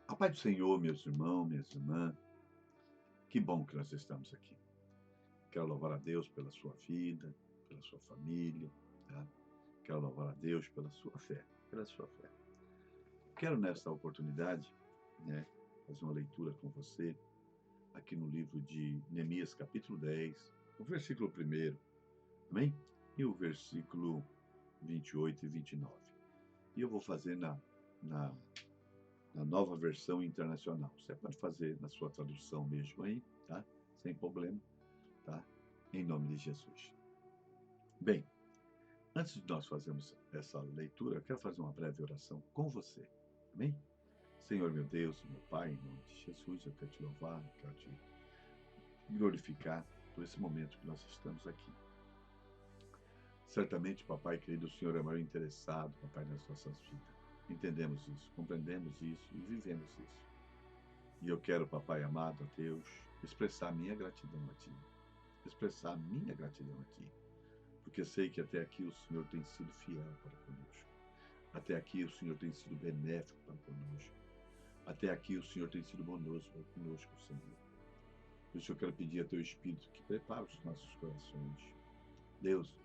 A paz do Senhor, meus irmãos, minhas irmãs, que bom que nós estamos aqui. Quero louvar a Deus pela sua vida, pela sua família, tá? Quero louvar a Deus pela sua fé, pela sua fé. Quero nesta oportunidade, né, fazer uma leitura com você aqui no livro de Neemias, capítulo 10, o versículo 1, amém? E o versículo 28 e 29. E eu vou fazer na, na nova versão internacional. Você pode fazer na sua tradução mesmo aí, tá? Sem problema, tá? Em nome de Jesus. Bem, antes de nós fazermos essa leitura, eu quero fazer uma breve oração com você. Amém? Senhor, meu Deus, meu Pai, em nome de Jesus, eu quero te louvar, eu quero te glorificar por esse momento que nós estamos aqui. Certamente, Papai querido, o Senhor é o maior interessado, Papai, nas nossas vidas. Entendemos isso, compreendemos isso e vivemos isso. E eu quero, Papai amado, a Deus, expressar minha gratidão a Ti. Expressar minha gratidão a Ti. Porque sei que até aqui o Senhor tem sido fiel para conosco. Até aqui o Senhor tem sido benéfico para conosco. Até aqui o Senhor tem sido bondoso para conosco, Senhor. Por isso eu quero pedir a Teu Espírito que prepare os nossos corações. Deus,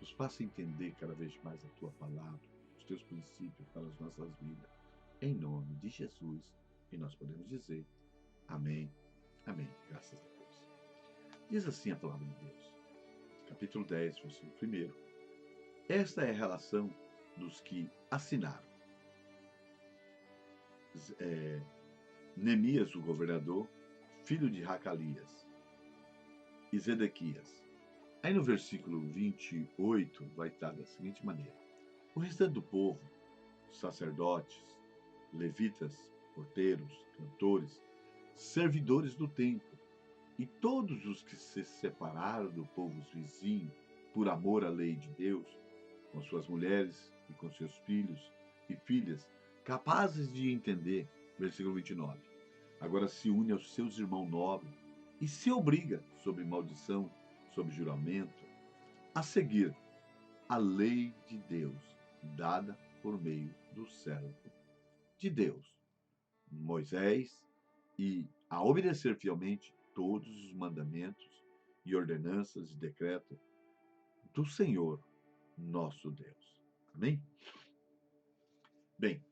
nos faça entender cada vez mais a Tua palavra, os Teus princípios para as nossas vidas. Em nome de Jesus. E nós podemos dizer amém, amém, graças a Deus. Diz assim a palavra de Deus, capítulo 10, versículo 1. Esta é a relação dos que assinaram. Neemias, o governador, filho de Racalias, e Zedequias. Aí no versículo 28 vai estar da seguinte maneira: o restante do povo, sacerdotes, levitas, porteiros, cantores, servidores do templo, e todos os que se separaram do povo vizinho por amor à lei de Deus, com suas mulheres e com seus filhos e filhas, capazes de entender, versículo 29, agora se une aos seus irmãos nobres e se obriga, sob maldição, sob juramento, a seguir a lei de Deus, dada por meio do servo de Deus, Moisés, e a obedecer fielmente todos os mandamentos e ordenanças e decretos do Senhor, nosso Deus. Amém? Bem,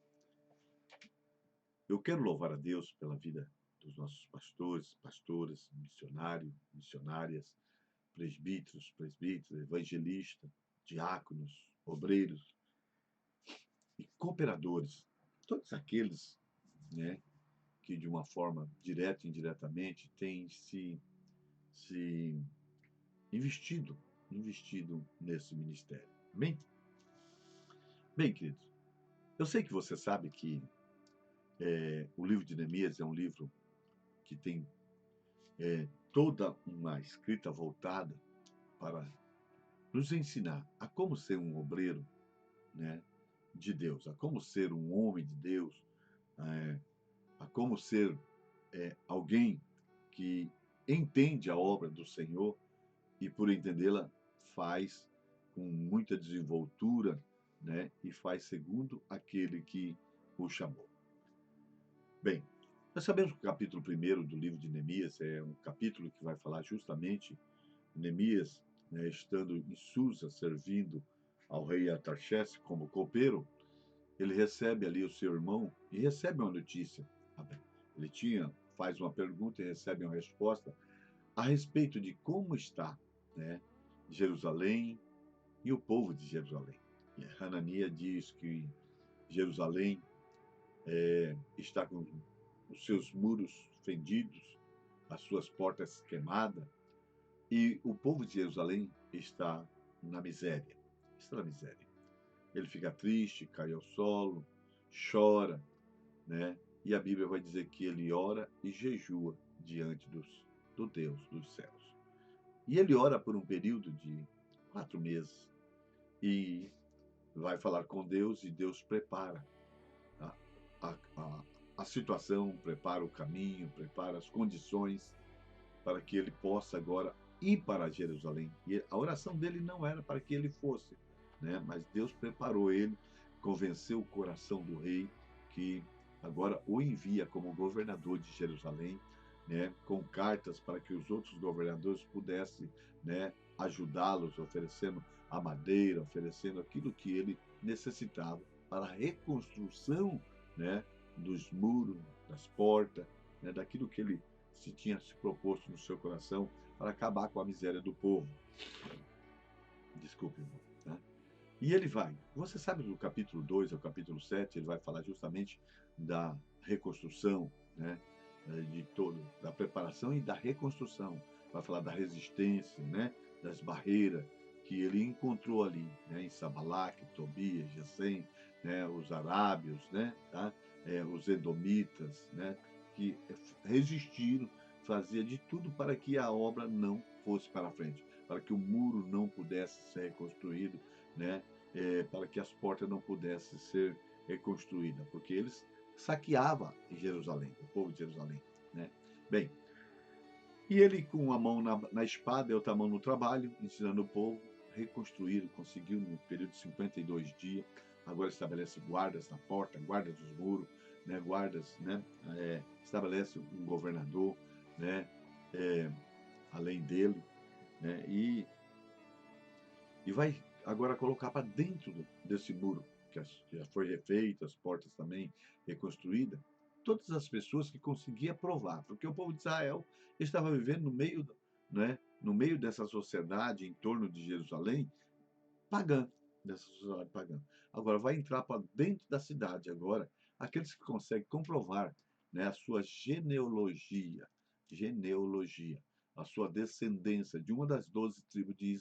eu quero louvar a Deus pela vida dos nossos pastores, pastoras, missionários, missionárias, presbíteros, evangelistas, diáconos, obreiros e cooperadores, todos aqueles, né, que de uma forma direta e indiretamente têm se investido nesse ministério. Amém? Bem, queridos, eu sei que você sabe que o livro de Neemias é um livro que tem toda uma escrita voltada para nos ensinar a como ser um obreiro, né, de Deus, a como ser um homem de Deus, a como ser alguém que entende a obra do Senhor e, por entendê-la, faz com muita desenvoltura, né, e faz segundo aquele que o chamou. Bem, nós sabemos que o capítulo 1 do livro de Neemias é um capítulo que vai falar justamente Neemias, né, estando em Susa, servindo ao rei Artaxerxes como copeiro, ele recebe ali o seu irmão e recebe uma notícia. Ele faz uma pergunta e recebe uma resposta a respeito de como está, né, Jerusalém e o povo de Jerusalém. E Hananias diz que Jerusalém está com os seus muros fendidos, as suas portas queimadas, e o povo de Jerusalém está na miséria. Está na miséria. Ele fica triste, cai ao solo, chora, né? E a Bíblia vai dizer que ele ora e jejua diante do Deus dos céus. E ele ora por um período de 4 meses e vai falar com Deus e Deus prepara a, a, a, a situação, prepara o caminho, prepara as condições para que ele possa agora ir para Jerusalém. E a oração dele não era para que ele fosse, né? Mas Deus preparou ele, convenceu o coração do rei que agora o envia como governador de Jerusalém, né, com cartas para que os outros governadores pudessem, né, ajudá-los, oferecendo a madeira, oferecendo aquilo que ele necessitava para a reconstrução, né, dos muros, das portas, né, daquilo que ele se tinha se proposto no seu coração para acabar com a miséria do povo. Desculpe, irmão. Tá? E ele vai. Você sabe do capítulo 2 ao capítulo 7, ele vai falar justamente da reconstrução, né? De todo, da preparação e da reconstrução. Vai falar da resistência, né? Das barreiras que ele encontrou ali, né? Em Sabalaque, Tobias, Gesem, né? Os arábios, né? Tá? Os edomitas, né? Que resistiram, fazia de tudo para que a obra não fosse para frente, para que o muro não pudesse ser reconstruído, né? Para que as portas não pudessem ser reconstruídas, porque eles saqueavam Jerusalém, o povo de Jerusalém, né? Bem, e ele com a mão na espada e outra mão no trabalho, ensinando o povo, reconstruir, conseguiu no período de 52 dias, agora estabelece guardas na porta, guardas dos muros, né? Guardas, né? Estabelece um governador, né? Além dele, né? E vai agora colocar para dentro desse muro, que já foi refeito, as portas também reconstruídas, todas as pessoas que conseguiam provar, porque o povo de Israel estava vivendo no meio, né, no meio dessa sociedade em torno de Jerusalém, pagã, dessa sociedade pagã. Agora vai entrar para dentro da cidade agora, aqueles que conseguem comprovar, né, a sua genealogia, a sua descendência de uma das 12 tribos de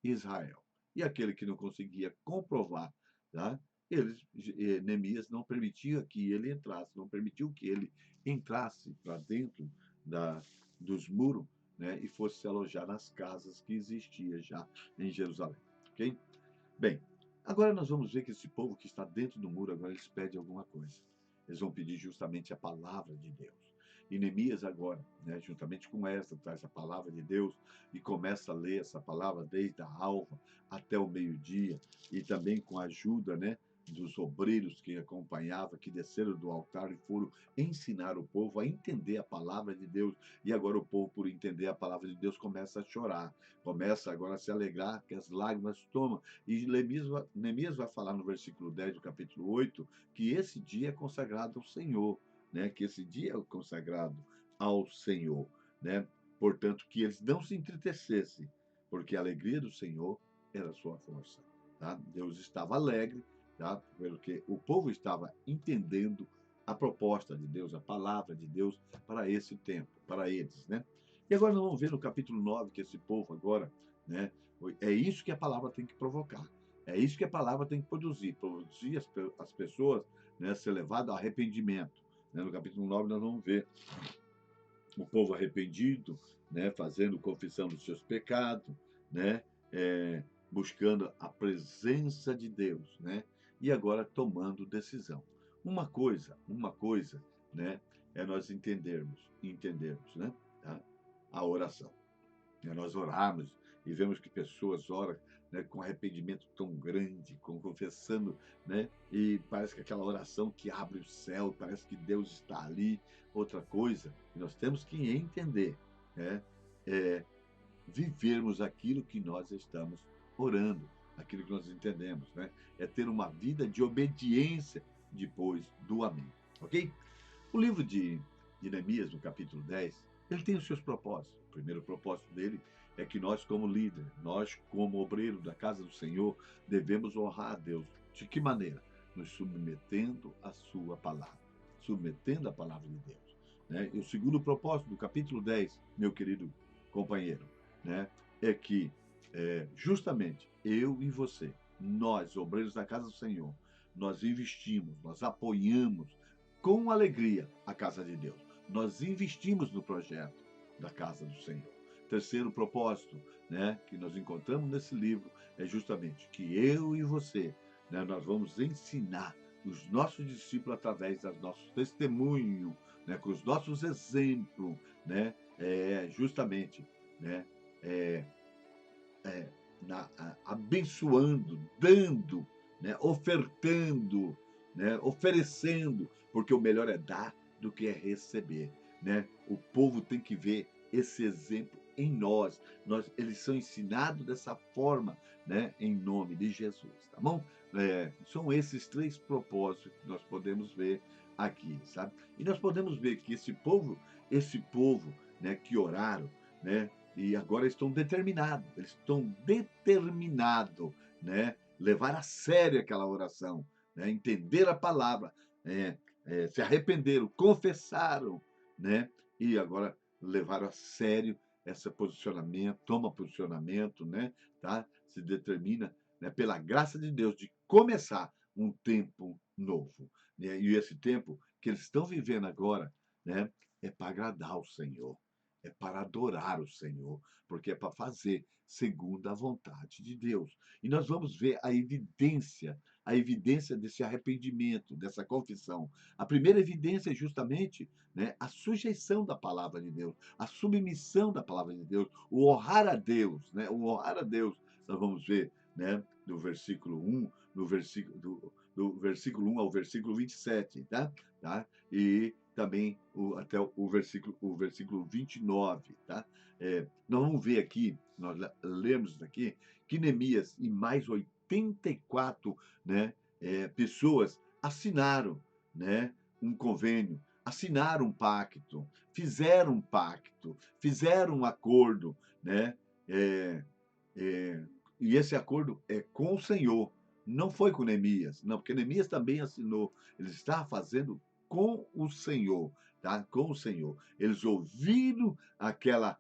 Israel. E aquele que não conseguia comprovar, tá? Neemias não permitia que ele entrasse, não permitiu que ele entrasse para dentro dos muros, né, e fosse se alojar nas casas que existiam já em Jerusalém. Ok? Bem, agora nós vamos ver que esse povo que está dentro do muro, agora eles pedem alguma coisa. Eles vão pedir justamente a palavra de Deus. E Neemias agora, né, juntamente com essa, traz a palavra de Deus e começa a ler essa palavra desde a alva até o meio-dia, e também com a ajuda, né, dos obreiros que acompanhavam, que desceram do altar e foram ensinar o povo a entender a palavra de Deus. E agora o povo, por entender a palavra de Deus, começa a chorar, começa agora a se alegrar, que as lágrimas tomam. E Neemias vai falar no versículo 10 do capítulo 8 que esse dia é consagrado ao Senhor, né? Que esse dia é consagrado ao Senhor, né? Portanto, que eles não se entristecessem, porque a alegria do Senhor era a sua força. Tá? Deus estava alegre, tá? Porque o povo estava entendendo a proposta de Deus, a palavra de Deus para esse tempo, para eles, né? E agora nós vamos ver no capítulo 9 que esse povo agora, né? É isso que a palavra tem que provocar. É isso que a palavra tem que produzir as pessoas, né, ser levado ao arrependimento. Né? No capítulo 9 nós vamos ver o povo arrependido, né, fazendo confissão dos seus pecados, né, buscando a presença de Deus, né, e agora tomando decisão. Uma coisa, né, é nós entendermos, né, tá? A oração. Nós orarmos e vemos que pessoas oram, né, com arrependimento tão grande, confessando, né, e parece que aquela oração que abre o céu, parece que Deus está ali. Outra coisa que nós temos que entender, né, é vivermos aquilo que nós estamos orando, aquilo que nós entendemos, né? É ter uma vida de obediência depois do amém, ok? O livro de Neemias, no capítulo 10, ele tem os seus propósitos. O primeiro propósito dele é que nós, como líder, nós, como obreiro da casa do Senhor, devemos honrar a Deus. De que maneira? Nos submetendo à sua palavra. Submetendo a palavra de Deus. Né? E o segundo propósito do capítulo 10, meu querido companheiro, né, é que justamente eu e você, nós, obreiros da casa do Senhor, nós investimos, nós apoiamos com alegria a casa de Deus. Nós investimos no projeto da casa do Senhor. Terceiro propósito, né, que nós encontramos nesse livro é justamente que eu e você, né, nós vamos ensinar os nossos discípulos através dos nossos testemunhos, né, com os nossos exemplos, né, justamente, né, é, abençoando, dando, né, ofertando, né, oferecendo, porque o melhor é dar do que é receber, né? O povo tem que ver esse exemplo em nós. Eles são ensinados dessa forma, né? Em nome de Jesus, tá bom? São esses 3 propósitos que nós podemos ver aqui, sabe? E nós podemos ver que esse povo, né, que oraram, né, e agora estão determinados, né, levar a sério aquela oração, né, entender a palavra, se arrependeram, confessaram, né, e agora levaram a sério esse posicionamento, toma posicionamento, né, tá? Se determina, né, pela graça de Deus, de começar um tempo novo, né? E esse tempo que eles estão vivendo agora, né, é para agradar o Senhor, é para adorar o Senhor, porque é para fazer segundo a vontade de Deus. E nós vamos ver a evidência desse arrependimento, dessa confissão. A primeira evidência é justamente, né, a sujeição da palavra de Deus, a submissão da palavra de Deus, o honrar a Deus, né? O honrar a Deus. Nós vamos ver, né, do versículo 1, do versículo 1 ao versículo 27, tá? E também até o versículo 29, tá? Nós vamos ver aqui, nós lemos aqui, que Neemias e mais 84, né, pessoas assinaram, né, um convênio, assinaram um pacto, fizeram um acordo, né? É, é, e esse acordo é com o Senhor, não foi com Neemias, não, porque Neemias também assinou. Eles estavam fazendo com o Senhor, tá? Com o Senhor. Eles ouviram aquela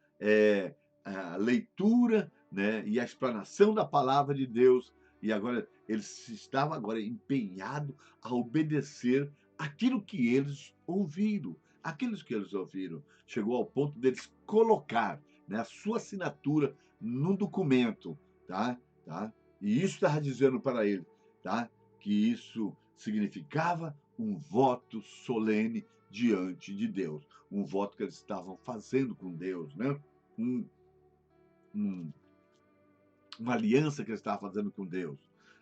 a leitura, né? E a explanação da palavra de Deus, e agora eles estavam agora empenhados a obedecer aquilo que eles ouviram. Aqueles que eles ouviram. Chegou ao ponto deles colocar, né, a sua assinatura num documento, tá? E isso estava dizendo para ele, tá? Que isso significava um voto solene diante de Deus, um voto que eles estavam fazendo com Deus, né? Um, uma aliança que eles estavam fazendo com Deus,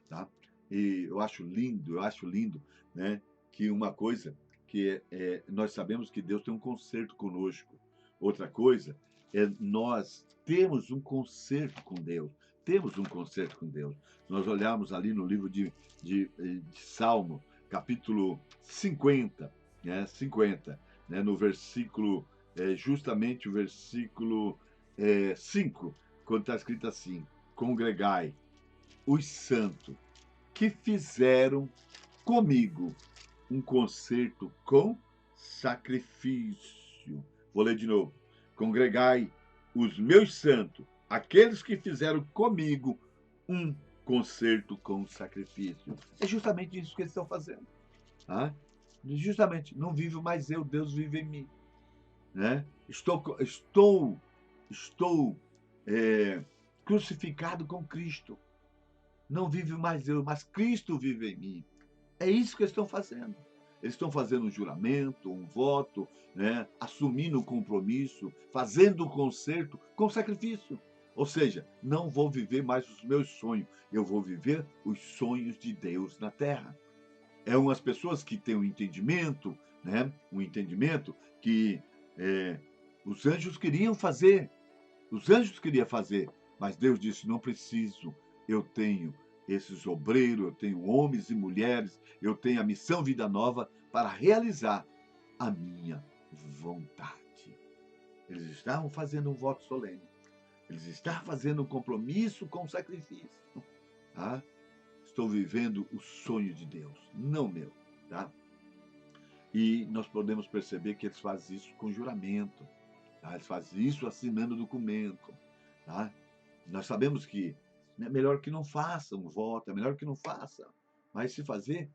tá? E eu acho lindo, né? Que uma coisa que nós sabemos que Deus tem um concerto conosco. Outra coisa é nós temos um concerto com Deus. Temos um concerto com Deus. Nós olhamos ali no livro de Salmo, capítulo 50, né? 50, né? No versículo, justamente o versículo 5, quando está escrito assim: congregai os santos que fizeram comigo um concerto com sacrifício. Vou ler de novo. Congregai os meus santos, aqueles que fizeram comigo um concerto com sacrifício. É justamente isso que eles estão fazendo. Tá? Justamente, não vivo mais eu, Deus vive em mim. Né? Estou crucificado com Cristo. Não vive mais eu, mas Cristo vive em mim. É isso que eles estão fazendo. Eles estão fazendo um juramento, um voto, né? Assumindo o compromisso, fazendo o concerto com sacrifício. Ou seja, não vou viver mais os meus sonhos, eu vou viver os sonhos de Deus na terra. É umas pessoas que têm um entendimento, né? Um entendimento que os anjos queriam fazer. Os anjos queriam fazer, mas Deus disse: não preciso, eu tenho esses obreiros, eu tenho homens e mulheres, eu tenho a missão Vida Nova para realizar a minha vontade. Eles estavam fazendo um voto solene, eles estavam fazendo um compromisso com o sacrifício. Tá? Estou vivendo o sonho de Deus, não meu. Tá? E nós podemos perceber que eles fazem isso com juramento. Tá? Eles fazem isso assinando documento. Tá? Nós sabemos que é melhor que não faça um voto, é melhor que não faça. Mas se fazer,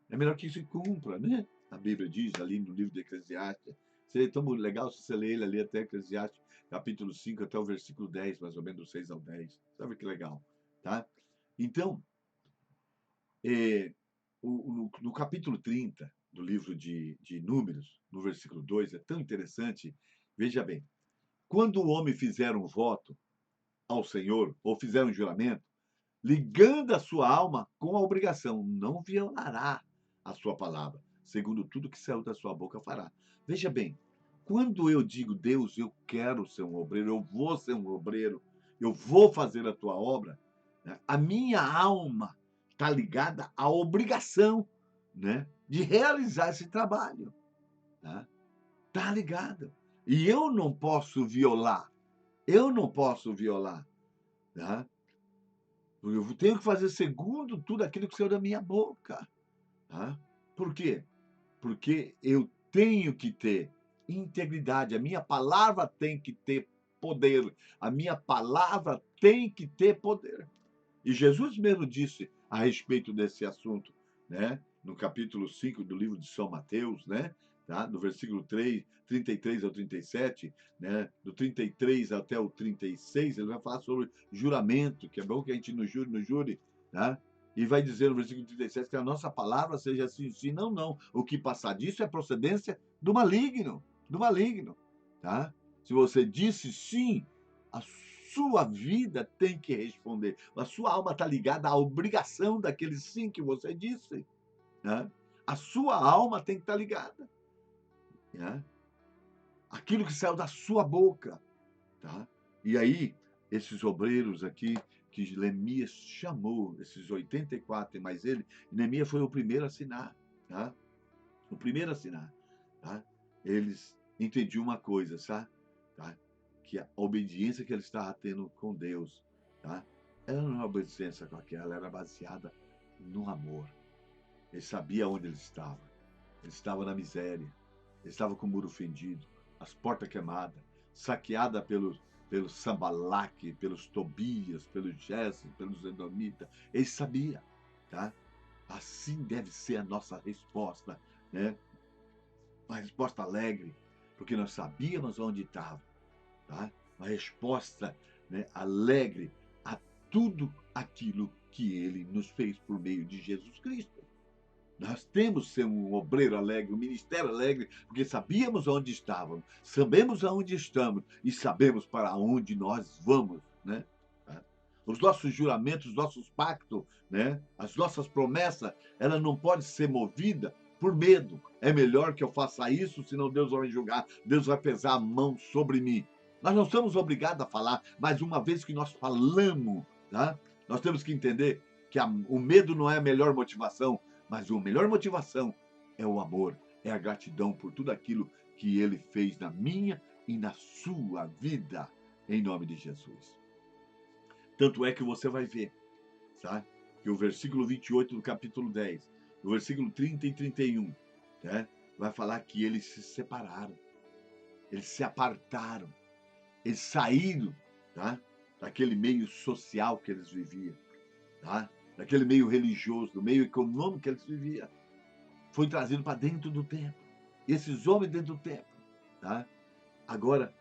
é melhor que se cumpra, né? A Bíblia diz ali no livro de Eclesiastes. Seria tão legal se você ler ele ali até Eclesiastes, capítulo 5, até o versículo 10, mais ou menos, do 6 ao 10. Sabe que legal, tá? Então, no capítulo 30 do livro de Números, no versículo 2, é tão interessante. Veja bem, quando o homem fizer um voto ao Senhor, ou fizer um juramento, ligando a sua alma com a obrigação, não violará a sua palavra. segundo tudo que saiu da sua boca fará. Veja bem, quando eu digo, Deus, eu quero ser um obreiro, eu vou ser um obreiro, eu vou fazer a tua obra, né? A minha alma está ligada à obrigação, né, de realizar esse trabalho. Tá? Tá ligado. E eu não posso violar. Eu não posso violar. Tá? Eu tenho que fazer segundo tudo aquilo que saiu da minha boca. Tá? Por quê? Porque eu tenho que ter integridade. A minha palavra tem que ter poder. A minha palavra tem que ter poder. E Jesus mesmo disse a respeito desse assunto, né? No capítulo 5 do livro de São Mateus, né? Tá? Do versículo 33 ao 37, né? Do 33 até o 36, ele vai falar sobre juramento, que é bom que a gente não jure, tá? E vai dizer no versículo 37 que a nossa palavra seja assim, sim, não, não. O que passar disso é procedência do maligno, tá? Se você disse sim, a sua vida tem que responder. A sua alma está ligada à obrigação daquele sim que você disse, né? A sua alma tem que estar ligada, né? Aquilo que saiu da sua boca, tá? E aí, esses obreiros aqui, que Neemias chamou, esses 84 e mais ele, Neemias foi o primeiro a assinar, tá? O primeiro a assinar, tá? Eles entendiam uma coisa, sabe? Tá? Que a obediência que ele estava tendo com Deus, tá? Ela não é uma obediência qualquer, ela era baseada no amor. Ele sabia onde ele estava. Ele estava na miséria. Ele estava com o muro fendido, as portas queimadas, saqueada pelos Sambalaque, pelos Tobias, pelos Gesem, pelos Edomitas. Ele sabia, tá? Assim deve ser a nossa resposta, né? Uma resposta alegre, porque nós sabíamos onde estava, tá? Uma resposta, né, alegre a tudo aquilo que ele nos fez por meio de Jesus Cristo. Nós temos que ser um obreiro alegre, um ministério alegre, porque sabíamos onde estávamos, sabemos aonde estamos e sabemos para onde nós vamos, né? Os nossos juramentos, os nossos pactos, né? As nossas promessas, ela não pode ser movida por medo. É melhor que eu faça isso, senão Deus vai me julgar, Deus vai pesar a mão sobre mim. Nós não somos obrigados a falar, mas uma vez que nós falamos, tá? Nós temos que entender que o medo não é a melhor motivação, mas a melhor motivação é o amor, é a gratidão por tudo aquilo que ele fez na minha e na sua vida, em nome de Jesus. Tanto é que você vai ver, sabe? Que o versículo 28 do capítulo 10, o versículo 30 e 31, né? Vai falar que eles se separaram, eles se apartaram, eles saíram, tá? Daquele meio social que eles viviam, tá? Daquele meio religioso, do meio econômico que eles viviam. Foi trazido para dentro do templo. Esses homens dentro do templo, tá? Agora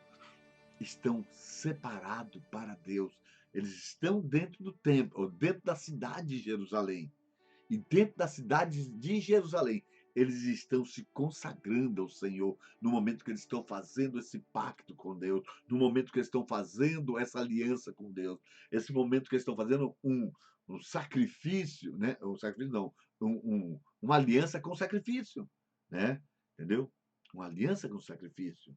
estão separados para Deus. Eles estão dentro do templo, ou dentro da cidade de Jerusalém. E dentro da cidade de Jerusalém, eles estão se consagrando ao Senhor no momento que eles estão fazendo esse pacto com Deus, no momento que eles estão fazendo essa aliança com Deus, esse momento que eles estão fazendo um sacrifício, né? Um sacrifício não, uma aliança com sacrifício, né? Entendeu? Uma aliança com sacrifício.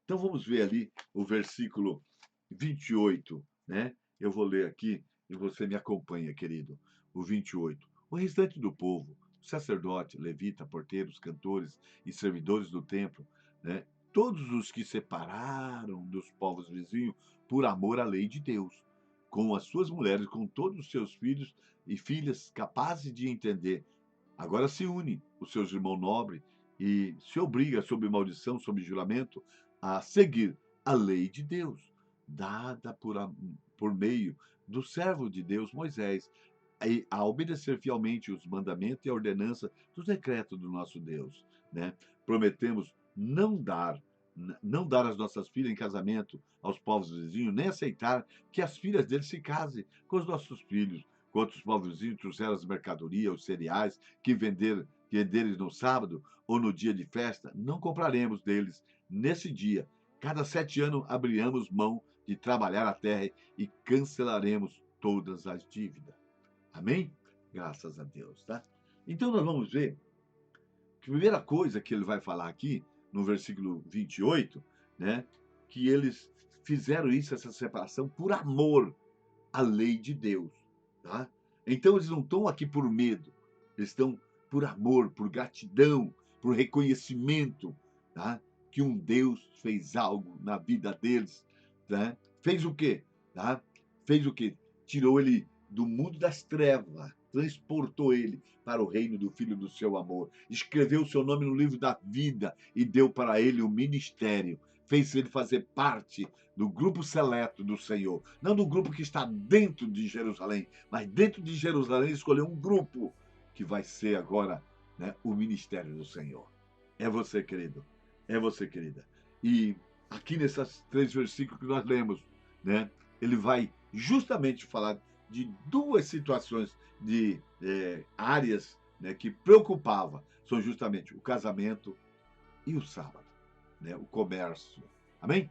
Então vamos ver ali o versículo 28, né? Eu vou ler aqui e você me acompanha, querido. O 28. O restante do povo, sacerdote, levita, porteiros, cantores e servidores do templo, né? Todos os que separaram dos povos vizinhos por amor à lei de Deus, com as suas mulheres, com todos os seus filhos e filhas capazes de entender. Agora se une os seus irmãos nobres e se obriga, sob maldição, sob juramento, a seguir a lei de Deus, dada por meio do servo de Deus, Moisés, e a obedecer fielmente os mandamentos e a ordenança dos decretos do nosso Deus, né? Prometemos não dar as nossas filhas em casamento aos povos vizinhos, nem aceitar que as filhas deles se casem com os nossos filhos. Quanto os povos vizinhos trouxeram as mercadorias, os cereais que venderes no sábado ou no dia de festa, não compraremos deles nesse dia. Cada 7 anos abriremos mão de trabalhar a terra e cancelaremos todas as dívidas. Amém? Graças a Deus, tá? Então nós vamos ver primeira coisa que ele vai falar aqui, no versículo 28, né, que eles fizeram isso, essa separação, por amor à lei de Deus. Tá? Então, eles não estão aqui por medo, eles estão por amor, por gratidão, por reconhecimento, tá? Que um Deus fez algo na vida deles. Tá? Fez o quê? Tá? Fez o quê? Tirou ele do mundo das trevas, transportou ele para o reino do Filho do seu amor, escreveu o seu nome no livro da vida e deu para ele o ministério, fez ele fazer parte do grupo seleto do Senhor, não do grupo que está dentro de Jerusalém, mas dentro de Jerusalém escolheu um grupo que vai ser agora, né, o ministério do Senhor. É você, querido, é você, querida. E aqui nesses 3 versículos que nós lemos, né, ele vai justamente falar de 2 situações, de áreas, né, que preocupava, são justamente o casamento e o sábado, né, o comércio. Amém?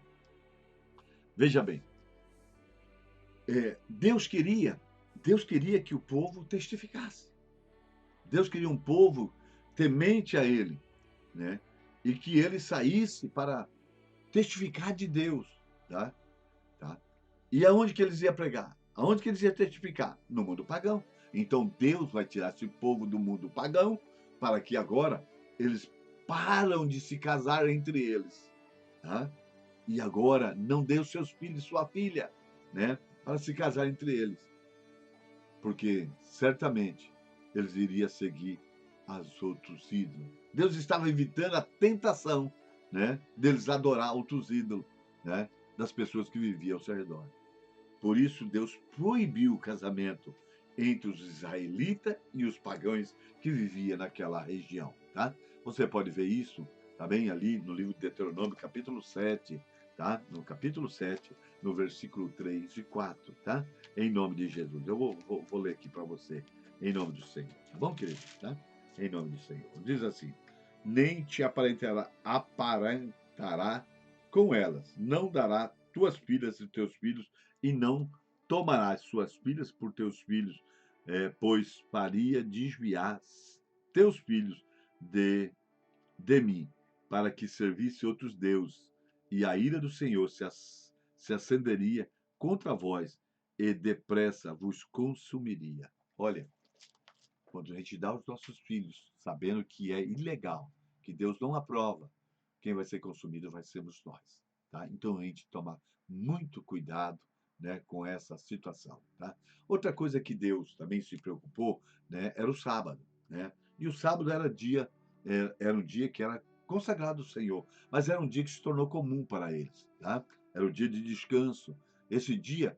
Veja bem, Deus queria que o povo testificasse. Deus queria um povo temente a Ele, né? E que ele saísse para testificar de Deus, tá? Tá? E aonde que eles iam pregar? Aonde que eles iam testificar? No mundo pagão. Então Deus vai tirar esse povo do mundo pagão para que agora eles param de se casar entre eles, tá? E agora não dê os seus filhos e sua filha, né, para se casar entre eles, porque certamente eles iriam seguir os outros ídolos. Deus estava evitando a tentação, né, deles adorar outros ídolos, né, das pessoas que viviam ao seu redor. Por isso Deus proibiu o casamento entre os israelitas e os pagãos que viviam naquela região, tá? Você pode ver isso também ali no livro de Deuteronômio, capítulo 7, tá? No capítulo 7, no versículo 3 e 4, tá? Em nome de Jesus. Eu vou ler aqui para você, em nome do Senhor. Tá bom, querido? Tá? Em nome do Senhor. Diz assim: nem te aparentará com elas, não dará tuas filhas e teus filhos, e não tomarás suas filhas por teus filhos, pois faria desviar teus filhos de mim, para que servisse outros deuses, e a ira do Senhor se acenderia contra vós, e depressa vos consumiria. Olha, quando a gente dá os nossos filhos, sabendo que é ilegal, que Deus não aprova, quem vai ser consumido vai sermos nós, tá? Então a gente toma muito cuidado, né, com essa situação, tá? Outra coisa que Deus também se preocupou, né, era o sábado, né? E o sábado era um dia que era consagrado ao Senhor, mas era um dia que se tornou comum para eles, tá? Era o dia de descanso. Esse dia,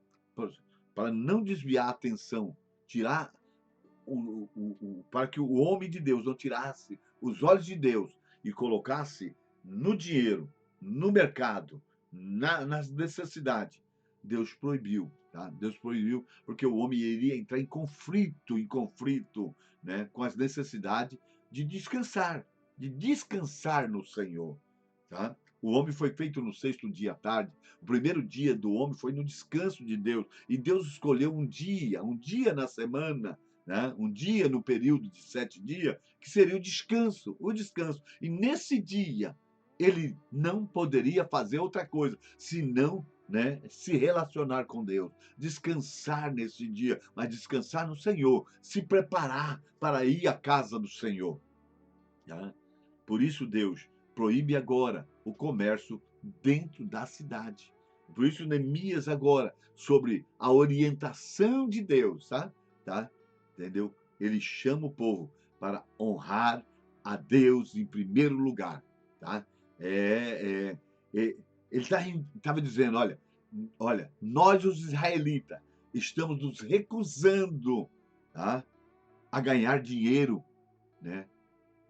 para não desviar a atenção, tirar para que o homem de Deus não tirasse os olhos de Deus e colocasse no dinheiro, no mercado, nas necessidades. Deus proibiu, tá? Deus proibiu porque o homem iria entrar em conflito, né, com as necessidades de descansar no Senhor, tá? O homem foi feito no 6º dia à tarde. O primeiro dia do homem foi no descanso de Deus. E Deus escolheu um dia na semana, né? Um dia no período de 7 dias, que seria o descanso, o descanso. E nesse dia, ele não poderia fazer outra coisa, senão, né, se relacionar com Deus, descansar nesse dia, mas descansar no Senhor, se preparar para ir à casa do Senhor. Tá? Por isso Deus proíbe agora o comércio dentro da cidade. Por isso Neemias agora, sobre a orientação de Deus, tá? Entendeu? Ele chama o povo para honrar a Deus em primeiro lugar, tá? Ele estava dizendo, olha, nós os israelitas estamos nos recusando, tá, a ganhar dinheiro, né,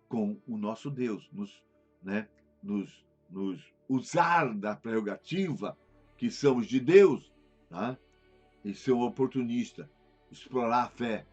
com o nosso Deus, né, nos usar da prerrogativa que somos de Deus, tá? E ser um oportunista, explorar a fé.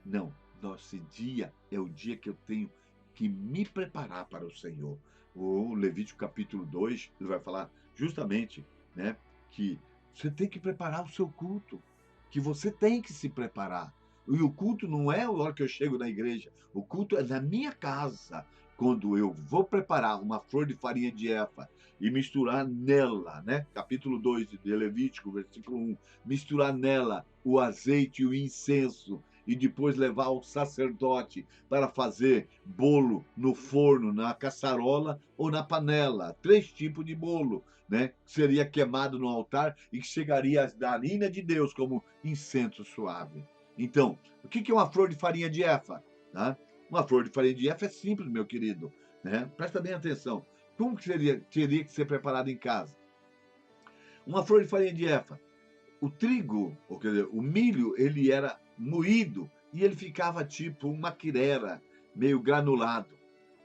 Não, nosso dia é o dia que eu tenho que me preparar para o Senhor. O Levítico capítulo 2, ele vai falar justamente, né, que você tem que preparar o seu culto, que você tem que se preparar. E o culto não é a hora que eu chego na igreja, o culto é na minha casa, quando eu vou preparar uma flor de farinha de efa e misturar nela, né? Capítulo 2 de Levítico, versículo 1, misturar nela o azeite e o incenso e depois levar ao sacerdote para fazer bolo no forno, na caçarola ou na panela. 3 tipos de bolo, né? Que seria queimado no altar e que chegaria à narina de Deus como incenso suave. Então, o que é uma flor de farinha de efa? Tá? Uma flor de farinha de efa é simples, meu querido. Né? Presta bem atenção. Como que teria que ser preparado em casa? Uma flor de farinha de efa. O trigo, ou quer dizer, o milho, ele era moído e ele ficava tipo uma quirera, meio granulado.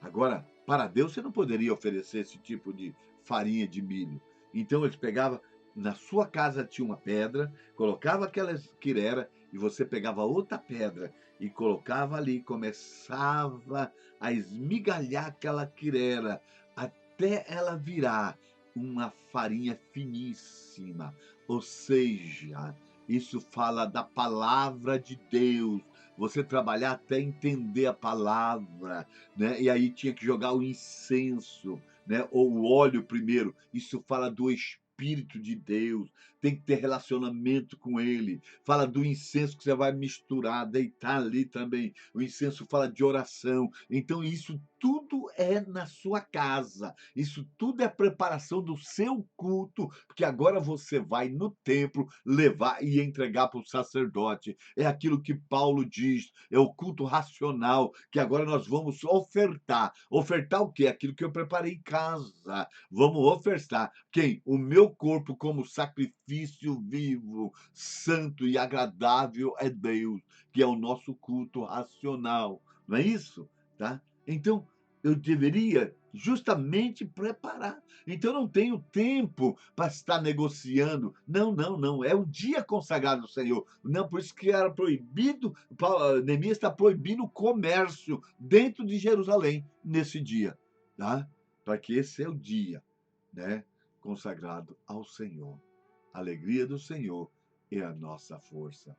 Agora, para Deus, você não poderia oferecer esse tipo de farinha de milho. Então, eles pegavam, na sua casa tinha uma pedra, colocava aquela quirera e você pegava outra pedra e colocava ali, começava a esmigalhar aquela quirera até ela virar uma farinha finíssima. Ou seja, isso fala da palavra de Deus. Você trabalhar até entender a palavra, né? E aí tinha que jogar o incenso, né? Ou o óleo primeiro. Isso fala do Espírito de Deus. Tem que ter relacionamento com Ele. Fala do incenso que você vai misturar, deitar ali também. O incenso fala de oração. Então isso tudo é na sua casa. Isso tudo é preparação do seu culto, porque agora você vai no templo levar e entregar para o sacerdote. É aquilo que Paulo diz, é o culto racional, que agora nós vamos ofertar. Ofertar o quê? Aquilo que eu preparei em casa. Vamos ofertar. Quem? O meu corpo como sacrifício vivo, santo e agradável é Deus, que é o nosso culto racional. Não é isso? Tá? Então, eu deveria justamente preparar. Então, eu não tenho tempo para estar negociando. Não, não, não. É um dia consagrado ao Senhor. Não, por isso que era proibido, Neemias está proibindo o comércio dentro de Jerusalém nesse dia. Tá? Para que esse é o dia, né, consagrado ao Senhor. A alegria do Senhor é a nossa força.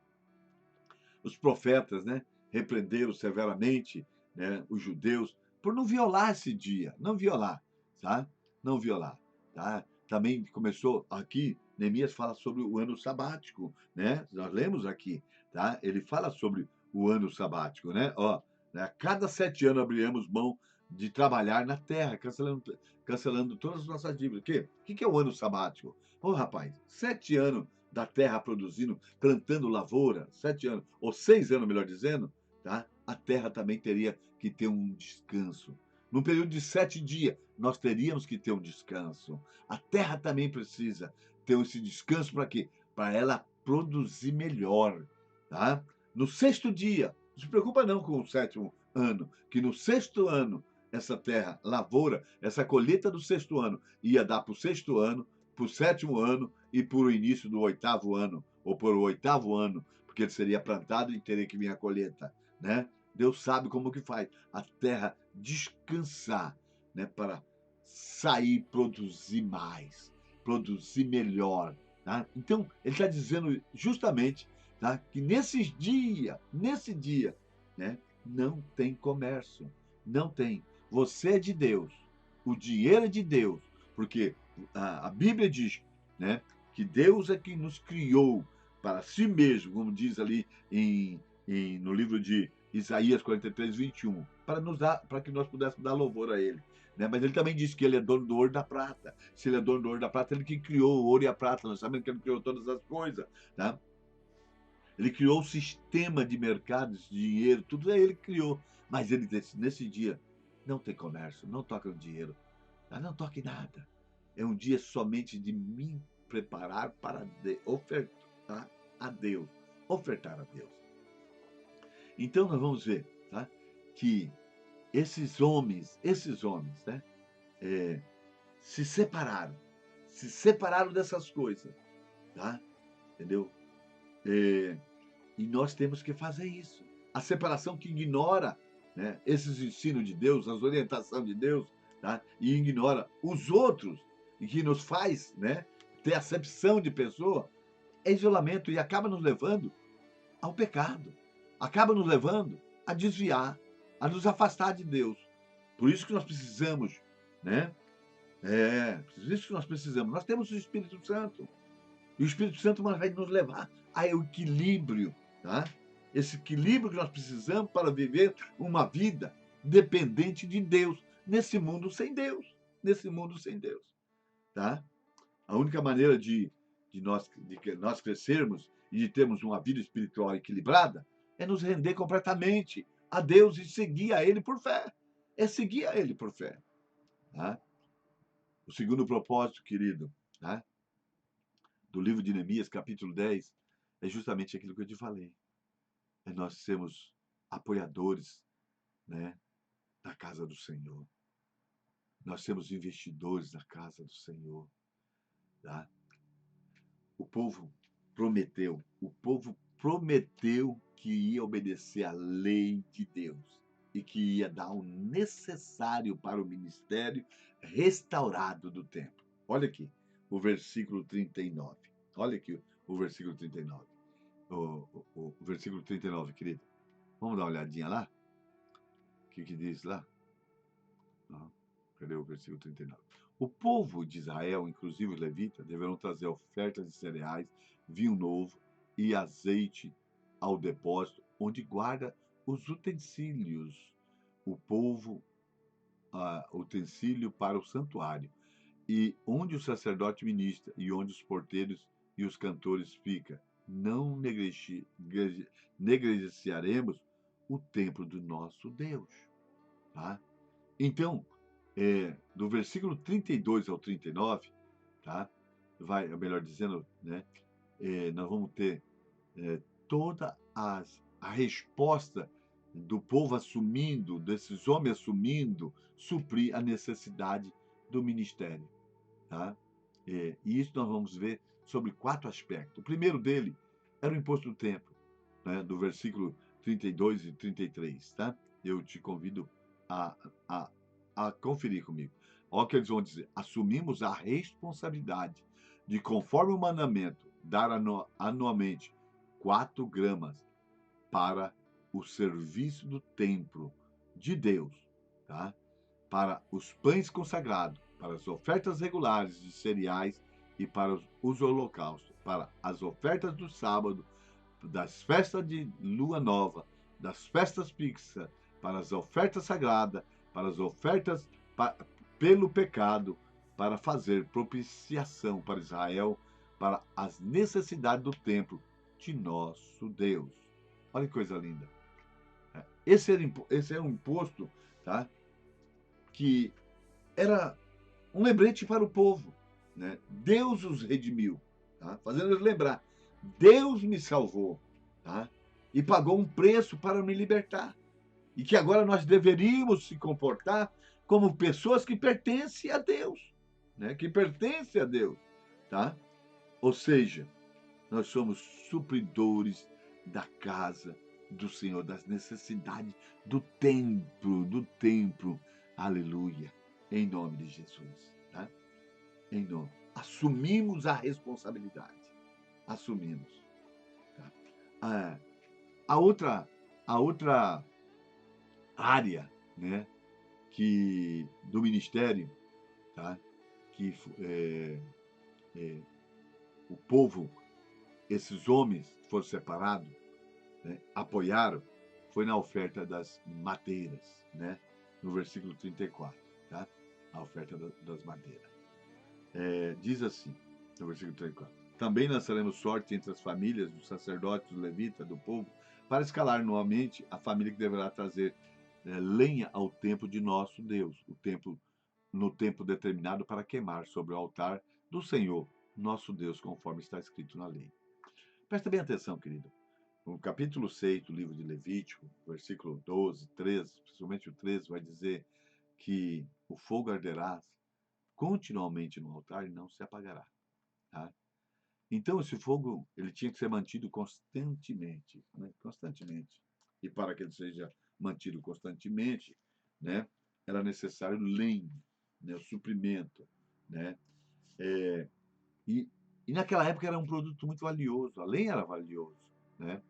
Os profetas, né, repreenderam severamente, né, os judeus por não violar esse dia, não violar, tá? Não violar, tá? Também começou aqui, Neemias fala sobre o ano sabático, né? Nós lemos aqui, tá? Ele fala sobre o ano sabático, né? Ó, né? A cada 7 anos abriremos mão de trabalhar na terra, cancelando todas as nossas dívidas. O que é o ano sabático? Ô, rapaz, 7 anos da terra produzindo, plantando lavoura, 7 anos, ou 6 anos, melhor dizendo, tá? A terra também teria que ter um descanso. Num período de 7 dias, nós teríamos que ter um descanso. A terra também precisa ter esse descanso para quê? Para ela produzir melhor, tá? No 6º dia, não se preocupa não com o 7º ano, que no 6º ano, essa terra, lavoura, essa colheita do 6º ano, ia dar para o 6º ano, para o 7º ano e para o início do 8º ano, ou para o 8º ano, porque ele seria plantado e teria que vir a colheita, né? Deus sabe como que faz a terra descansar, né, para sair, produzir mais, produzir melhor, tá? Então, ele está dizendo justamente, tá, que nesse dia, né, não tem comércio, não tem. Você é de Deus, o dinheiro é de Deus, porque a Bíblia diz, né, que Deus é quem nos criou para si mesmo, como diz ali no livro de Isaías 43, 21, para que nós pudéssemos dar louvor a Ele. Né? Mas ele também disse que ele é dono do ouro e da prata. Se ele é dono do ouro e da prata, ele que criou o ouro e a prata. Nós sabemos que ele criou todas as coisas. Tá? Ele criou o sistema de mercados, de dinheiro, tudo ele criou. Mas ele disse, nesse dia, não tem comércio, não toca no dinheiro, tá? Não toque nada. É um dia somente de me preparar para ofertar a Deus. Ofertar a Deus. Então nós vamos ver, tá, que esses homens, né, se separaram dessas coisas, tá? Entendeu? E nós temos que fazer isso. A separação que ignora, né, esses ensinos de Deus, as orientações de Deus, tá? E ignora os outros, e que nos faz, né, ter acepção de pessoa, é isolamento e acaba nos levando ao pecado. Acaba nos levando a desviar, a nos afastar de Deus. Por isso que nós precisamos, né? Por isso que nós precisamos. Nós temos o Espírito Santo. E o Espírito Santo vai nos levar ao equilíbrio, tá? Esse equilíbrio que nós precisamos para viver uma vida dependente de Deus, nesse mundo sem Deus. Nesse mundo sem Deus, tá? A única maneira de que nós crescermos e de termos uma vida espiritual equilibrada é nos render completamente a Deus e seguir a Ele por fé. É seguir a Ele por fé. Tá? O segundo propósito, querido, tá? Do livro de Neemias, capítulo 10, é justamente aquilo que eu te falei. É nós sermos apoiadores, né, da casa do Senhor. Nós sermos investidores na casa do Senhor. Tá? O povo prometeu que ia obedecer à lei de Deus e que ia dar o necessário para o ministério restaurado do templo. Olha aqui, o versículo 39. Olha aqui o versículo 39. O versículo 39, querido. Vamos dar uma olhadinha lá? O que diz lá? Cadê o versículo 39? O povo de Israel, inclusive os levitas, deverão trazer ofertas de cereais, vinho novo e azeite ao depósito, onde guarda os utensílios. O povo, utensílio para o santuário, e onde o sacerdote ministra, e onde os porteiros e os cantores ficam. Não negligenciaremos o templo do nosso Deus. Tá? Então, do versículo 32 ao 39, tá? Melhor dizendo, né? Nós vamos ter toda a resposta do povo assumindo, desses homens assumindo, suprir a necessidade do ministério. Tá? E isso nós vamos ver sobre 4 aspectos. O primeiro dele era o imposto do templo, né? Do versículo 32 e 33. Tá? Eu te convido a conferir comigo. Olha o que eles vão dizer. Assumimos a responsabilidade de, conforme o mandamento, dar anualmente 4 gramas para o serviço do templo de Deus, tá? Para os pães consagrados, para as ofertas regulares de cereais e para os holocaustos, para as ofertas do sábado, das festas de lua nova, das festas fixas, para as ofertas sagradas, para as ofertas pelo pecado, para fazer propiciação para Israel, para as necessidades do templo de nosso Deus. Olha que coisa linda. Esse era um imposto, tá? Que era um lembrete para o povo. Né? Deus os redimiu, tá? Fazendo eles lembrar. Deus me salvou, tá? E pagou um preço para me libertar. E que agora nós deveríamos se comportar como pessoas que pertencem a Deus, né? Que pertencem a Deus, tá? Ou seja, nós somos supridores da casa do Senhor, das necessidades do templo. Aleluia. Em nome de Jesus, tá? Em nome. Assumimos a responsabilidade. Assumimos. Tá? A outra área, né, do ministério, tá, que o povo, esses homens que foram separados, né, apoiaram, foi na oferta das madeiras, né, no versículo 34, tá? A oferta das madeiras. Diz assim, no versículo 34: também lançaremos sorte entre as famílias dos sacerdotes, do levita, do povo, para escalar anualmente a família que deverá trazer lenha ao templo de nosso Deus, no tempo determinado para queimar sobre o altar do Senhor, nosso Deus, conforme está escrito na lei. Presta bem atenção, querido. No capítulo 6 do livro de Levítico, versículo 12, 13, principalmente o 13, vai dizer que o fogo arderá continuamente no altar e não se apagará. Tá? Então, esse fogo ele tinha que ser mantido constantemente, né? Constantemente. E para que ele seja mantido constantemente, né, era necessário lenha, né, o suprimento, né? E naquela época era um produto muito valioso, a lenha era valioso, né?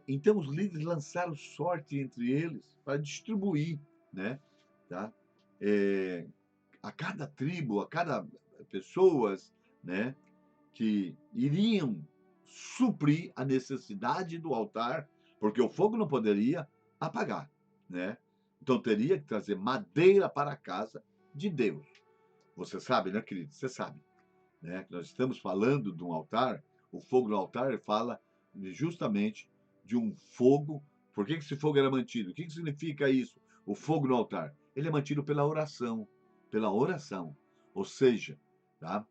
Então os líderes lançaram sorte entre eles para distribuir, né, tá? A cada tribo, a cada pessoas, né, que iriam suprir a necessidade do altar, porque o fogo não poderia apagar, né? Então teria que trazer madeira para a casa de Deus. Você sabe, né, querido? Você sabe, né? Nós estamos falando de um altar. O fogo no altar fala justamente de um fogo. Por que esse fogo era mantido? O que significa isso? O fogo no altar. Ele é mantido pela oração, pela oração. Ou seja, tá?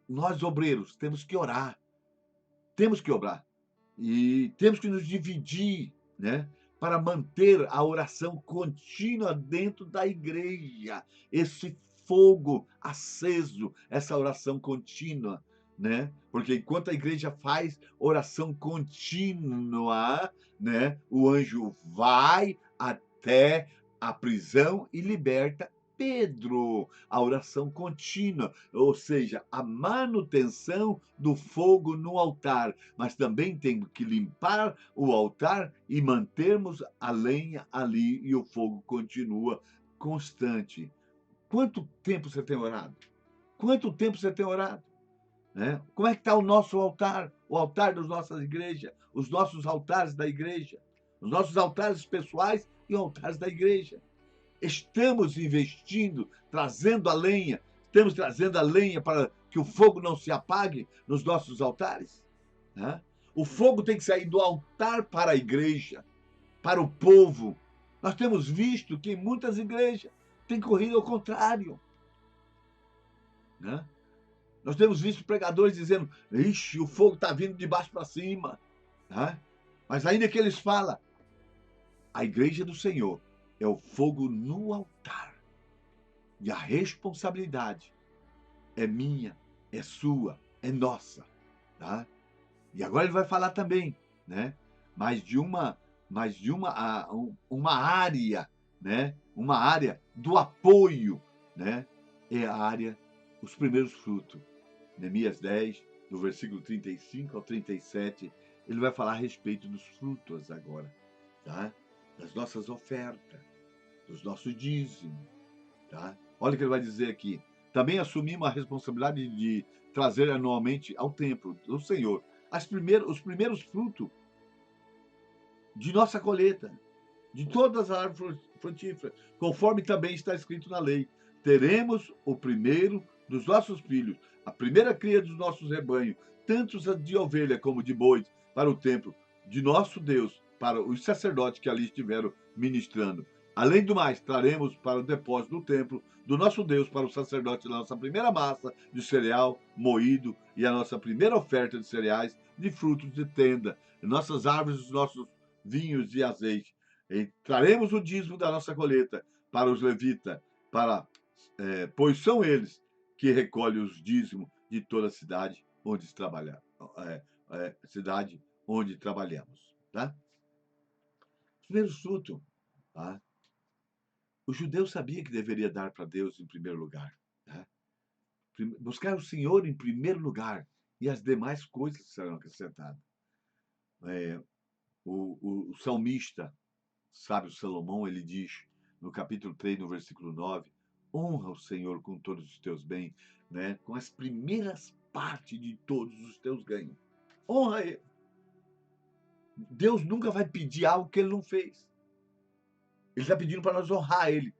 Nós obreiros temos que orar e temos que nos dividir, né? Para manter a oração contínua dentro da igreja, esse fogo aceso, essa oração contínua, né? Porque enquanto a igreja faz oração contínua, né? O anjo vai até a prisão e liberta Pedro, a oração contínua, ou seja, a manutenção do fogo no altar, mas também temos que limpar o altar e mantermos a lenha ali e o fogo continua constante. Quanto tempo você tem orado? Quanto tempo você tem orado? Né? Como é que está o nosso altar? O altar das nossas igrejas, os nossos altares da igreja, os nossos altares pessoais e altares da igreja. Estamos investindo, trazendo a lenha, estamos trazendo a lenha para que o fogo não se apague nos nossos altares. Né? O fogo tem que sair do altar para a igreja, para o povo. Nós temos visto que muitas igrejas têm corrido ao contrário. Né? Nós temos visto pregadores dizendo: ixi, o fogo está vindo de baixo para cima. Né? Mas ainda que eles falam, a igreja do Senhor é o fogo no altar. E a responsabilidade é minha, é sua, é nossa, tá? E agora ele vai falar também, né? Uma área, né? Uma área do apoio, né? É a área, os primeiros frutos. Neemias 10, do versículo 35 ao 37, ele vai falar a respeito dos frutos agora, tá? Das nossas ofertas, dos nossos dízimos, tá? Olha o que ele vai dizer aqui. Também assumimos a responsabilidade de trazer anualmente ao templo do Senhor os primeiros frutos de nossa colheita, de todas as árvores frutíferas, conforme também está escrito na lei. Teremos o primeiro dos nossos filhos, a primeira cria dos nossos rebanhos, tanto de ovelha como de bois, para o templo de nosso Deus, para os sacerdotes que ali estiveram ministrando. Além do mais, traremos para o depósito do templo do nosso Deus, para o sacerdote, a nossa primeira massa de cereal moído e a nossa primeira oferta de cereais de frutos de tenda, nossas árvores, os nossos vinhos e azeite. E traremos o dízimo da nossa colheita para os levitas, pois são eles que recolhem os dízimos de toda a cidade onde cidade onde trabalhamos. Tá? Primeiro fruto, tá? O judeu sabia que deveria dar para Deus em primeiro lugar. Tá? Buscar o Senhor em primeiro lugar e as demais coisas serão acrescentadas. O salmista, sábio Salomão, ele diz no capítulo 3, no versículo 9, honra o Senhor com todos os teus bens, né? Com as primeiras partes de todos os teus ganhos. Honra ele. Deus nunca vai pedir algo que ele não fez. Ele está pedindo para nós honrar ele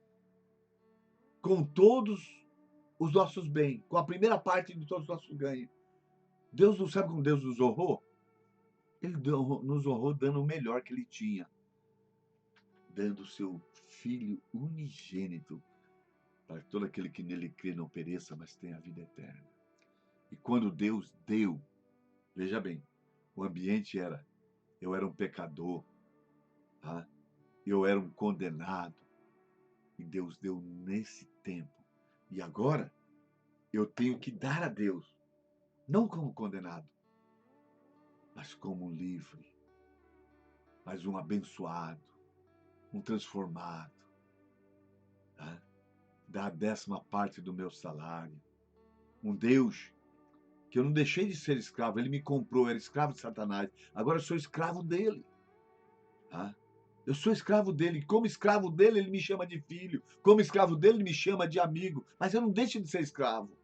com todos os nossos bens, com a primeira parte de todos os nossos ganhos. Deus não sabe como Deus nos honrou? Ele nos honrou dando o melhor que ele tinha, dando o seu Filho unigênito, para que todo aquele que nele crê não pereça, mas tenha a vida eterna. E quando Deus deu, veja bem, o ambiente eu era um pecador, tá? Eu era um condenado, e Deus deu nesse tempo. E agora, eu tenho que dar a Deus, não como condenado, mas como um livre, mas um abençoado, um transformado, tá? Da 10ª parte do meu salário. Um Deus que eu não deixei de ser escravo, ele me comprou, eu era escravo de Satanás, agora eu sou escravo dele. Tá? Eu sou escravo dele. Como escravo dele, ele me chama de filho. Como escravo dele, ele me chama de amigo. Mas eu não deixo de ser escravo.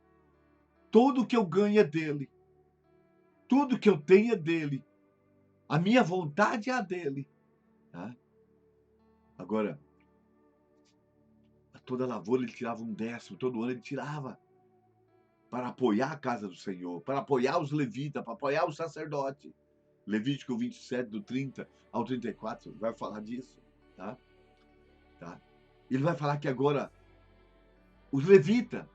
Tudo que eu ganho é dele. Tudo que eu tenho é dele. A minha vontade é a dele. Tá? Agora, a toda lavoura ele tirava um décimo. Todo ano ele tirava. Para apoiar a casa do Senhor. Para apoiar os levitas. Para apoiar o sacerdote. Levítico 27, do 30 ao 34, vai falar disso. Tá? Tá? Ele vai falar que agora os levitas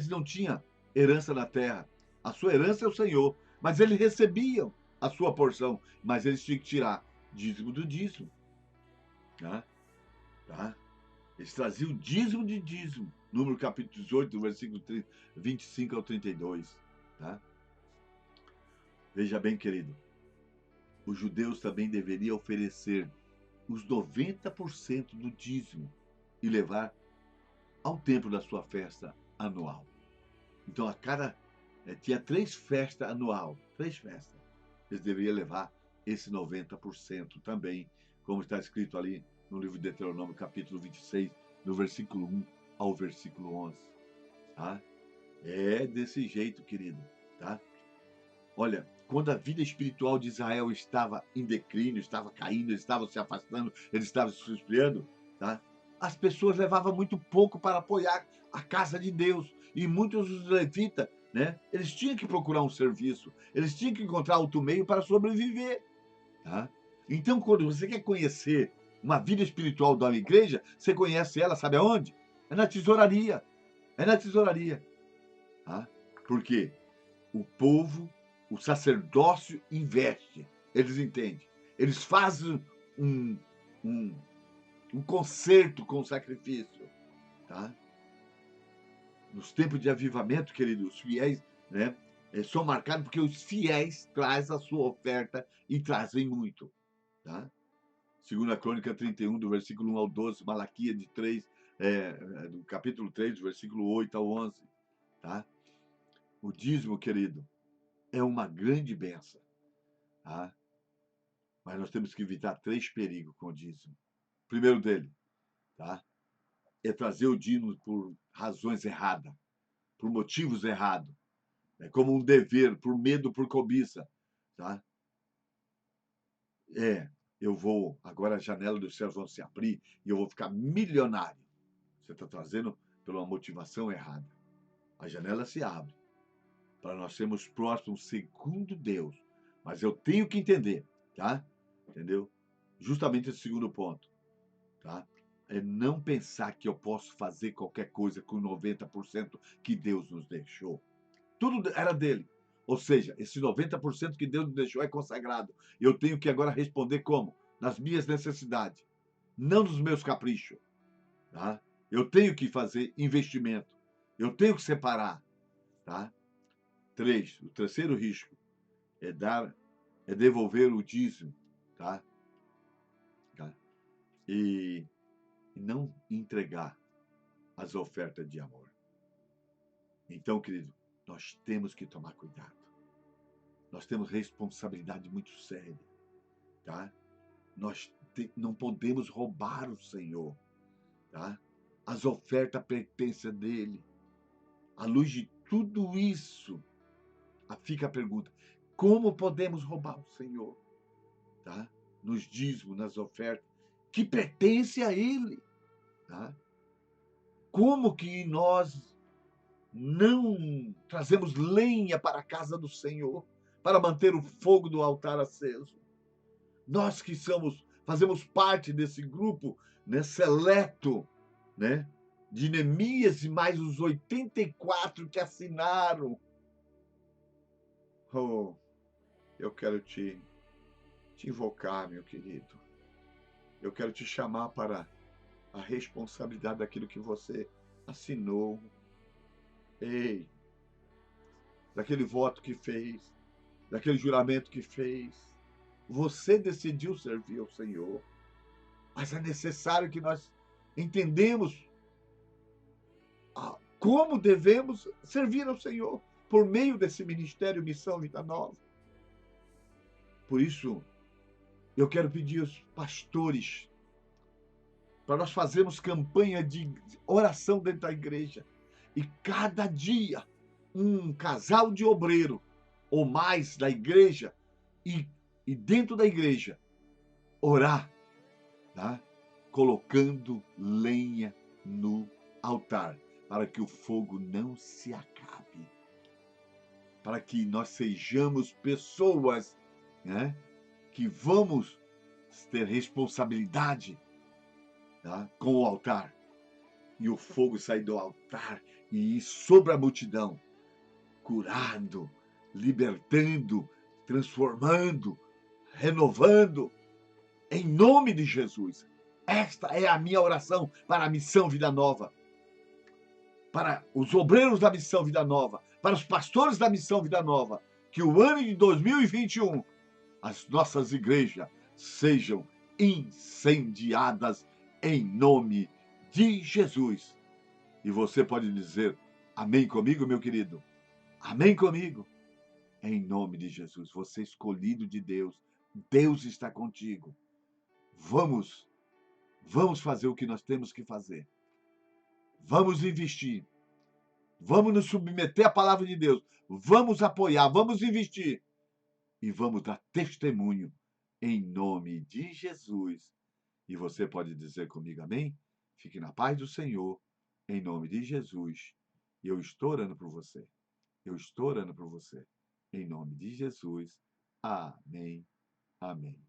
não tinham herança na terra. A sua herança é o Senhor. Mas eles recebiam a sua porção. Mas eles tinham que tirar dízimo do dízimo. Tá? Tá? Eles traziam dízimo de dízimo. Número capítulo 18, versículo 25 ao 32. Tá? Veja bem, querido. Os judeus também deveriam oferecer os 90% do dízimo e levar ao templo da sua festa anual. Então, tinha 3 festas anual, 3 festas. Eles deveriam levar esse 90% também, como está escrito ali no livro de Deuteronômio, capítulo 26, do versículo 1 ao versículo 11. Tá? É desse jeito, querido. Tá? Olha, quando a vida espiritual de Israel estava em declínio, estava caindo, eles estavam se afastando, eles estavam se esfriando, tá? As pessoas levavam muito pouco para apoiar a casa de Deus. E muitos dos levitas, né? Eles tinham que procurar um serviço, eles tinham que encontrar outro meio para sobreviver. Tá? Então, quando você quer conhecer uma vida espiritual da igreja, você conhece ela, sabe aonde? É na tesouraria. É na tesouraria. Tá? Por quê? O povo, o sacerdócio investe. Eles entendem. Eles fazem um, um, um concerto com o sacrifício. Tá? Nos tempos de avivamento, queridos, os fiéis, né, são marcados porque os fiéis trazem a sua oferta e trazem muito. Tá? Segunda Crônica 31, do versículo 1 ao 12, Malaquias de 3, do capítulo 3, do versículo 8 ao 11. Tá? O dízimo, querido, é uma grande bênção. Tá? Mas nós temos que evitar 3 perigos com o dízimo. O primeiro dele, tá? É trazer o dízimo por razões erradas, por motivos errados, né? Como um dever, por medo, por cobiça. Tá? Agora as janelas dos céus vão se abrir e eu vou ficar milionário. Você está trazendo pela motivação errada. A janela se abre para nós sermos próximos segundo Deus. Mas eu tenho que entender, tá? Entendeu? Justamente esse segundo ponto, tá? É não pensar que eu posso fazer qualquer coisa com 90% que Deus nos deixou. Tudo era dele. Ou seja, esse 90% que Deus nos deixou é consagrado. Eu tenho que agora responder como? Nas minhas necessidades, não nos meus caprichos. Tá? Eu tenho que fazer investimento. Eu tenho que separar. Tá? 3, o terceiro risco é devolver o dízimo. Tá? Tá? E não entregar as ofertas de amor. Então, querido, nós temos que tomar cuidado. Nós temos responsabilidade muito séria, tá? Nós não podemos roubar o Senhor, tá? As ofertas pertencem a dele. À luz de tudo isso, fica a pergunta: como podemos roubar o Senhor, tá? Nos dízimos, nas ofertas que pertencem a ele, tá? Como que nós não trazemos lenha para a casa do Senhor, para manter o fogo do altar aceso? Nós que fazemos parte desse grupo, né, seleto, né, de Neemias e mais os 84 que assinaram. Oh, eu quero te invocar, meu querido. Eu quero te chamar para a responsabilidade daquilo que você assinou. Ei, daquele voto que fez, daquele juramento que fez. Você decidiu servir ao Senhor, mas é necessário que nós entendemos como devemos servir ao Senhor por meio desse ministério Missão Vida Nova. Por isso, Eu quero pedir aos pastores para nós fazermos campanha de oração dentro da igreja. E cada dia, um casal de obreiro ou mais da igreja e dentro da igreja, orar, tá? Colocando lenha no altar, para que o fogo não se acabe. Para que nós sejamos pessoas, né, que vamos ter responsabilidade, tá, com o altar. E o fogo sair do altar e ir sobre a multidão, curando, libertando, transformando, renovando, em nome de Jesus. Esta é a minha oração para a Missão Vida Nova, para os obreiros da Missão Vida Nova, para os pastores da Missão Vida Nova, que o ano de 2021, as nossas igrejas sejam incendiadas em nome de Jesus. E você pode dizer amém comigo, meu querido? Amém comigo? Em nome de Jesus, você é escolhido de Deus. Deus está contigo. Vamos fazer o que nós temos que fazer. Vamos investir. Vamos nos submeter à palavra de Deus. Vamos apoiar, vamos investir. E vamos dar testemunho em nome de Jesus. E você pode dizer comigo amém? Fique na paz do Senhor, em nome de Jesus. E eu estou orando por você. Eu estou orando por você. Em nome de Jesus. Amém. Amém.